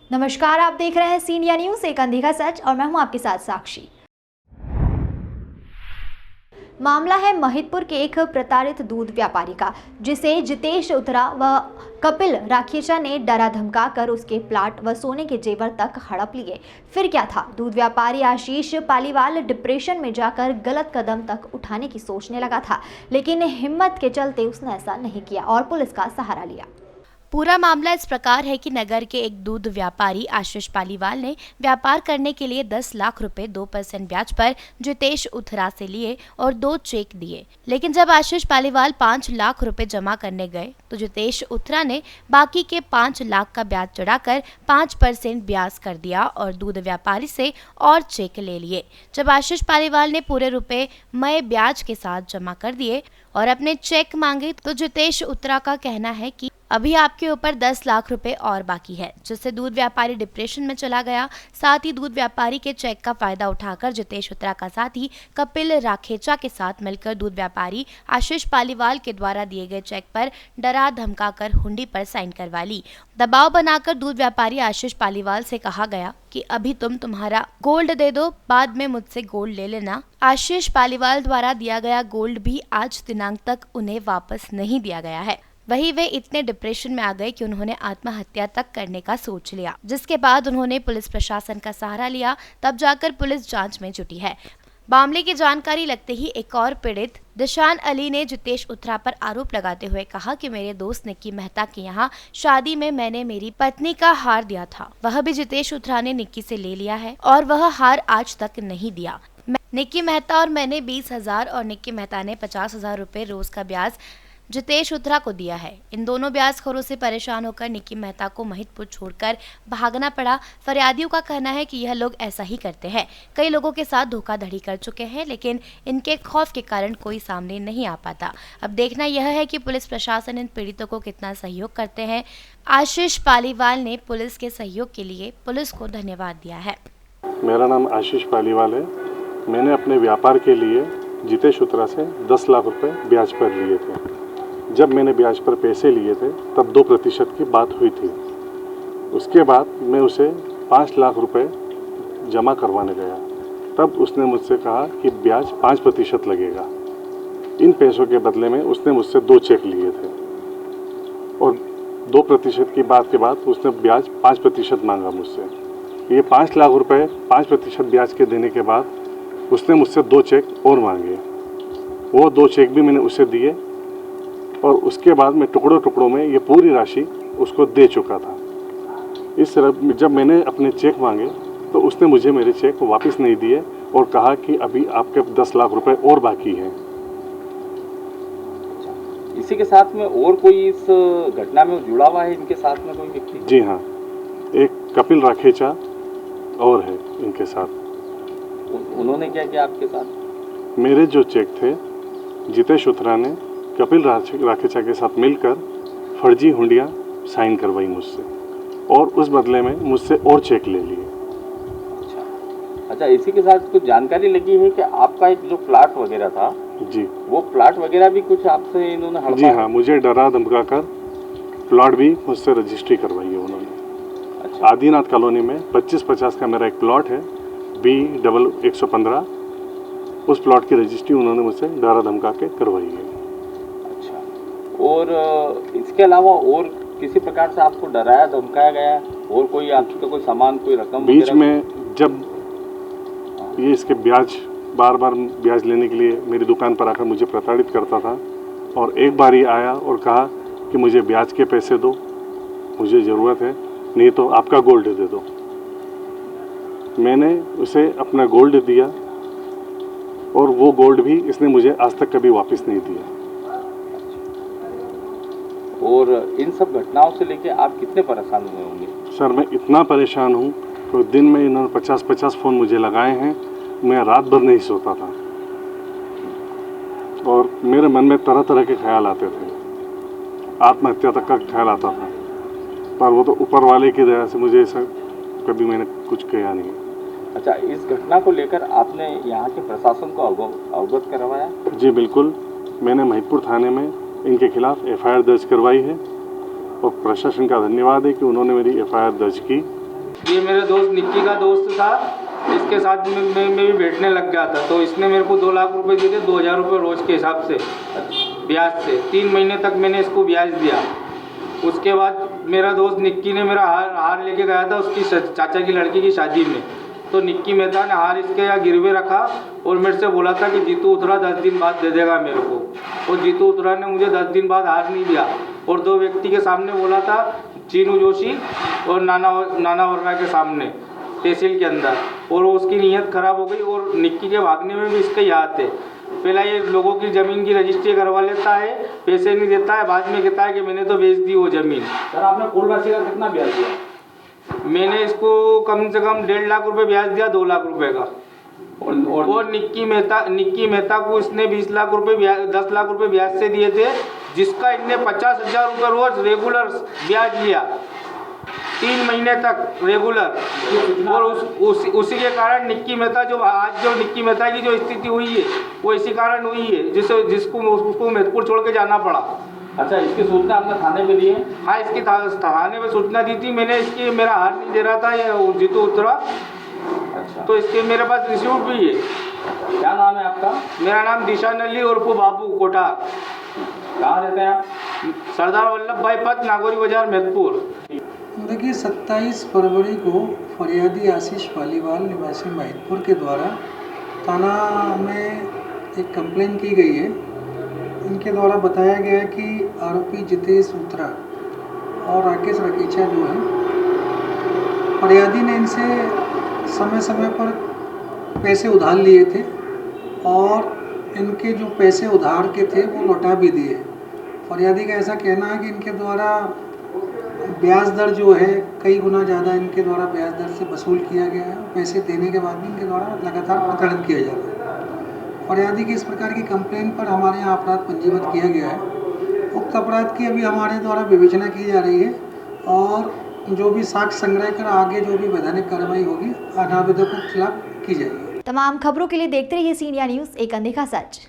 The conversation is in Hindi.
नमस्कार, आप देख रहे हैं सी इंडिया न्यूज, एक अनदेखा सच, और मैं हूं आपके साथ साक्षी। मामला है महिदपुर के एक प्रताड़ित दूध व्यापारी का, जिसे जितेश उतरा व कपिल राखेचा ने डरा धमका कर उसके प्लाट व सोने के जेवर तक हड़प लिए। फिर क्या था, दूध व्यापारी आशीष पालीवाल डिप्रेशन में जाकर गलत कदम तक उठाने की सोचने लगा था, लेकिन हिम्मत के चलते उसने ऐसा नहीं किया और पुलिस का सहारा लिया। पूरा मामला इस प्रकार है कि नगर के एक दूध व्यापारी आशीष पालीवाल ने व्यापार करने के लिए 10 लाख रुपए 2% ब्याज पर जितेश उथरा से लिए और 2 चेक दिए। लेकिन जब आशीष पालीवाल 5 लाख रुपए जमा करने गए तो जितेश उथरा ने बाकी के 5 लाख का ब्याज चढ़ाकर 5% ब्याज कर दिया और दूध व्यापारी से और चेक ले लिए। जब आशीष पालीवाल ने पूरे रुपए मय ब्याज के साथ जमा कर दिए और अपने चेक मांगे तो जितेश उतरा का कहना है कि अभी आपके ऊपर 10 लाख रुपए और बाकी है, जिससे दूध व्यापारी डिप्रेशन में चला गया। साथ ही दूध व्यापारी के चेक का फायदा उठाकर जितेश उतरा का साथी कपिल राखेचा के साथ मिलकर दूध व्यापारी आशीष पालीवाल के द्वारा दिए गए चेक पर डरा धमकाकर हुंडी पर साइन करवा ली। दबाव बनाकर दूध व्यापारी आशीष पालीवाल से कहा गया कि अभी तुम्हारा गोल्ड दे दो, बाद में मुझसे गोल्ड ले लेना। आशीष पालीवाल द्वारा दिया गया गोल्ड भी आज दिनांक तक उन्हें वापस नहीं दिया गया है। वही वे इतने डिप्रेशन में आ गए कि उन्होंने आत्महत्या तक करने का सोच लिया, जिसके बाद उन्होंने पुलिस प्रशासन का सहारा लिया। तब जाकर पुलिस जांच में जुटी है। मामले की जानकारी लगते ही एक और पीड़ित दिशान अली ने जितेश उथरा पर आरोप लगाते हुए कहा कि मेरे दोस्त निक्की मेहता के यहाँ शादी में मैंने मेरी पत्नी का हार दिया था, वह भी जितेश उथरा ने निक्की से ले लिया है और वह हार आज तक नहीं दिया। निक्की मेहता और मैंने 20,000 और निक्की मेहता ने 50,000 रुपए रोज का ब्याज जितेश उथरा को दिया है। इन दोनों ब्याजखोरों से परेशान होकर निक्की मेहता को महिदपुर छोड़कर भागना पड़ा। फरियादियों का कहना है कि यह लोग ऐसा ही करते हैं, कई लोगों के साथ धोखाधड़ी कर चुके हैं, लेकिन इनके खौफ के कारण कोई सामने नहीं आ पाता। अब देखना यह है कि पुलिस प्रशासन इन पीड़ितों को कितना सहयोग करते हैं। आशीष पालीवाल ने पुलिस के सहयोग के लिए पुलिस को धन्यवाद दिया है। मेरा नाम आशीष पालीवाल है। मैंने अपने व्यापार के लिए जितेश उतरा से 10 लाख रुपए ब्याज पर लिए थे। जब मैंने ब्याज पर पैसे लिए थे तब 2% की बात हुई थी। उसके बाद मैं उसे 5 लाख रुपए जमा करवाने गया, तब उसने मुझसे कहा कि ब्याज 5% लगेगा। इन पैसों के बदले में उसने मुझसे 2 चेक लिए थे और 2% की बात के बाद उसने ब्याज 5% मांगा मुझसे। ये 5 लाख रुपए 5% ब्याज के देने के बाद उसने मुझसे 2 चेक और मांगे। वो 2 चेक भी मैंने उसे दिए और उसके बाद मैं टुकड़ों टुकड़ों में ये पूरी राशि उसको दे चुका था। इस तरह जब मैंने अपने चेक मांगे तो उसने मुझे मेरे चेक वापस नहीं दिए और कहा कि अभी आपके 10 लाख रुपए और बाकी हैं। इसी के साथ में और कोई इस घटना में जुड़ा हुआ है, इनके साथ में कोई व्यक्ति? जी हाँ, एक कपिल राखेचा और है इनके साथ। उन्होंने क्या किया आपके साथ? मेरे जो चेक थे जितेश उथरा ने कपिल राखेचा के साथ मिलकर फर्जी हुंडियाँ साइन करवाई मुझसे और उस बदले में मुझसे और चेक ले लिए। अच्छा, इसी के साथ कुछ जानकारी लगी है कि आपका एक जो प्लाट वगैरह था जी, वो प्लाट वगैरह भी कुछ आपसे इन्होंने हड़पा? जी हाँ, मुझे डरा धमका कर प्लाट भी मुझसे रजिस्ट्री करवाई है उन्होंने। अच्छा। आदिनाथ कॉलोनी में 25-50 का मेरा एक प्लॉट है, B115। उस प्लॉट की रजिस्ट्री उन्होंने मुझसे डरा धमका के करवाई है। और इसके अलावा और किसी प्रकार से आपको डराया धमकाया गया और कोई आपका कोई सामान, कोई रकम बीच में जब ये इसके ब्याज बार बार ब्याज लेने के लिए मेरी दुकान पर आकर मुझे प्रताड़ित करता था और एक बार ही आया और कहा कि मुझे ब्याज के पैसे दो, मुझे ज़रूरत है, नहीं तो आपका गोल्ड दे दो। मैंने उसे अपना गोल्ड दिया और वो गोल्ड भी इसने मुझे आज तक कभी वापस नहीं दिया। और इन सब घटनाओं से लेके आप कितने परेशान हुए होंगे? सर, मैं इतना परेशान हूँ तो दिन में इन्होंने 50-50 फ़ोन मुझे लगाए हैं। मैं रात भर नहीं सोता था और मेरे मन में तरह तरह के ख्याल आते थे। आत्महत्या तक का ख्याल आता था, पर वो तो ऊपर वाले की दया से मुझे ऐसा कभी मैंने कुछ किया नहीं। अच्छा, इस घटना को लेकर आपने यहाँ के प्रशासन को अवगत करवाया? जी बिल्कुल, मैंने महिदपुर थाने में इनके खिलाफ FIR दर्ज करवाई है और प्रशासन का धन्यवाद है कि उन्होंने मेरी FIR दर्ज की ये मेरे दोस्त निक्की का दोस्त था, इसके साथ मैं भी बैठने लग गया था। तो इसने मेरे को 2 लाख रुपए दिए थे, 2000 रुपये रोज़ के हिसाब से ब्याज से। 3 महीने तक मैंने इसको ब्याज दिया। उसके बाद मेरा दोस्त निक्की ने मेरा हार लेके गया था उसकी चाचा की लड़की की शादी में। तो निक्की मेहता ने हार इसके यहाँ गिरवे रखा और मेरे से बोला था कि जीतू उतरा 10 दिन बाद दे देगा मेरे को। और जीतू उतरा ने मुझे 10 दिन बाद हार नहीं दिया और 2 व्यक्ति के सामने बोला था, चीनू जोशी और नाना वर्मा के सामने तहसील के अंदर। और उसकी नीयत ख़राब हो गई और निक्की के भागने में भी इसके याद थे। पहला ये लोगों की ज़मीन की रजिस्ट्री करवा लेता है, पैसे नहीं देता है, बाद में कहता है कि मैंने तो बेच दी वो ज़मीन। सर आपने कुल राशि का कितना ब्याज दिया? मैंने इसको कम से कम 1.5 लाख रुपए ब्याज दिया, 2 लाख रुपए का। और निक्की मेहता को इसने 20 लाख रुपए 10 लाख रुपए ब्याज से दिए थे, जिसका इनने 50,000 रुपये रोज रेगुलर ब्याज लिया 3 महीने तक रेगुलर। और उसी के कारण निक्की मेहता जो निक्की मेहता की जो स्थिति हुई है वो इसी कारण हुई है, जिसको उसको महतपुर छोड़ के जाना पड़ा। अच्छा, इसकी सूचना आपने थाने पे दी है? हाँ, इसकी थाने में सूचना दी थी मैंने। इसकी मेरा हार नहीं दे रहा था ये जीतू उतरा। अच्छा, तो इसके मेरे पास रिसीप्ट भी है। क्या नाम है आपका? मेरा नाम दिशान अली उर्फ बाबू कोटा। कहाँ रहते हैं आप? सरदार वल्लभ भाई पथ, नागौरी बाजार, महतपुर। देखिए, 27 फरवरी को फरियादी आशीष पालीवाल निवासी महिदपुर के द्वारा थाना में एक कंप्लेन की गई है। इनके द्वारा बताया गया कि आरोपी जितेश उतरा और राकेश रकीचा जो है, फरियादी ने इनसे समय समय पर पैसे उधार लिए थे और इनके जो पैसे उधार के थे वो लौटा भी दिए। फरियादी का ऐसा कहना है कि इनके द्वारा ब्याज दर जो है कई गुना ज़्यादा इनके द्वारा ब्याज दर से वसूल किया गया है। पैसे देने के बाद भी इनके द्वारा लगातार प्रताड़ित किया जा रहा है। फरियादी की इस प्रकार की कंप्लेन पर हमारे यहाँ अपराध पंजीबद्ध किया गया है। उक्त अपराध की अभी हमारे द्वारा विवेचना की जा रही है और जो भी साक्ष्य संग्रह कर आगे जो भी वैधानिक कार्रवाई होगी आवेदकों के खिलाफ की जाएगी। तमाम खबरों के लिए देखते रहिए सी इंडिया न्यूज़, एक अनदेखा सच।